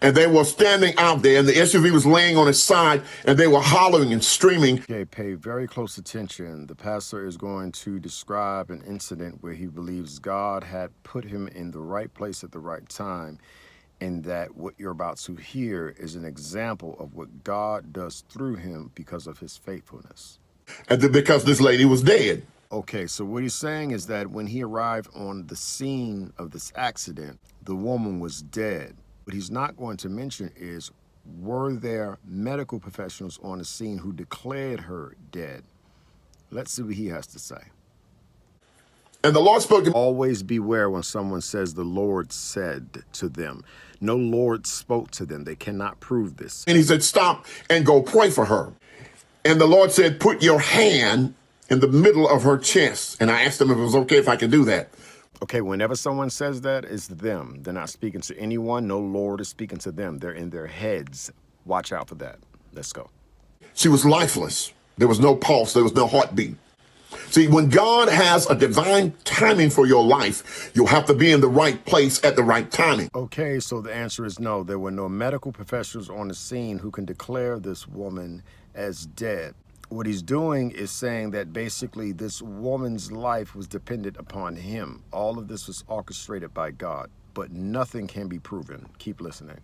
And they were standing out there, and the SUV was laying on its side, and they were hollering and screaming. Okay, pay very close attention. The pastor is going to describe an incident where he believes God had put him in the right place at the right time, and that what you're about to hear is an example of what God does through him because of his faithfulness. And because this lady was dead. Okay, so what he's saying is that when he arrived on the scene of this accident, the woman was dead. What he's not going to mention is, were there medical professionals on the scene who declared her dead? Let's see what he has to say. And the Lord spoke to me. Always beware when someone says the Lord said to them. No Lord spoke to them. They cannot prove this. And he said, stop and go pray for her. And the Lord said, put your hand in the middle of her chest. And I asked him if it was okay if I could do that. Okay, whenever someone says that, it's them. They're not speaking to anyone. No Lord is speaking to them. They're in their heads. Watch out for that. Let's go. She was lifeless. There was no pulse. There was no heartbeat. See, when God has a divine timing for your life, you'll have to be in the right place at the right timing. Okay, so the answer is no. There were no medical professionals on the scene who can declare this woman as dead. What he's doing is saying that basically this woman's life was dependent upon him. All of this was orchestrated by God, but nothing can be proven. Keep listening.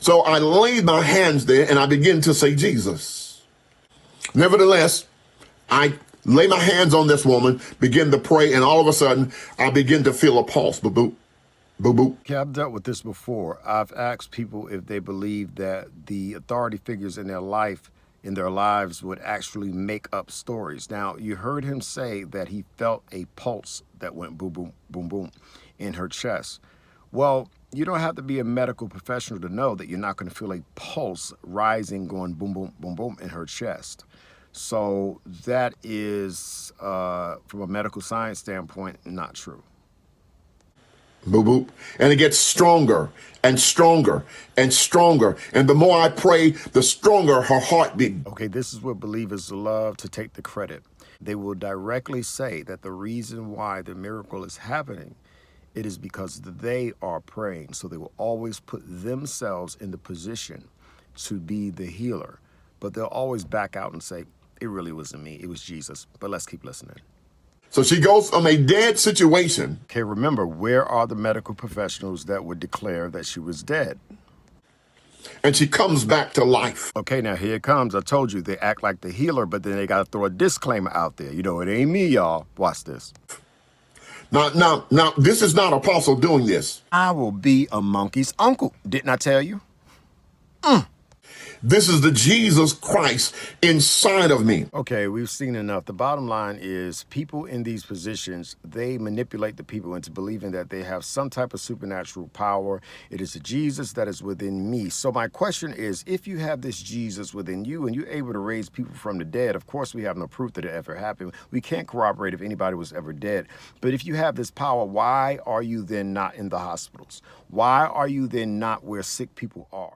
So I laid my hands there and I began to say, Jesus. Nevertheless, I lay my hands on this woman, begin to pray, and all of a sudden, I begin to feel a pulse. Boop, boop, boop, boop. Okay, I've dealt with this before. I've asked people if they believe that the authority figures in their lives would actually make up stories. Now, you heard him say that he felt a pulse that went boom, boom, boom, boom in her chest. Well, you don't have to be a medical professional to know that you're not going to feel a pulse rising, going boom, boom, boom, boom in her chest. So that is, from a medical science standpoint, not true. Boop, boop. And it gets stronger and stronger and stronger. And the more I pray, the stronger her heartbeat. Okay, this is what believers love to take the credit. They will directly say that the reason why the miracle is happening, it is because they are praying. So they will always put themselves in the position to be the healer. But they'll always back out and say, it really wasn't me, it was Jesus. But let's keep listening. So she goes from a dead situation. Okay, remember, where are the medical professionals that would declare that she was dead? And she comes back to life. Okay, now here it comes. I told you, they act like the healer, but then they got to throw a disclaimer out there. You know, it ain't me, y'all. Watch this. Now, this is not Apostle doing this. I will be a monkey's uncle. Didn't I tell you? This is the Jesus Christ inside of me. Okay, we've seen enough. The bottom line is people in these positions, they manipulate the people into believing that they have some type of supernatural power. It is a Jesus that is within me. So my question is, if you have this Jesus within you and you're able to raise people from the dead, of course we have no proof that it ever happened. We can't corroborate if anybody was ever dead. But if you have this power, why are you then not in the hospitals? Why are you then not where sick people are?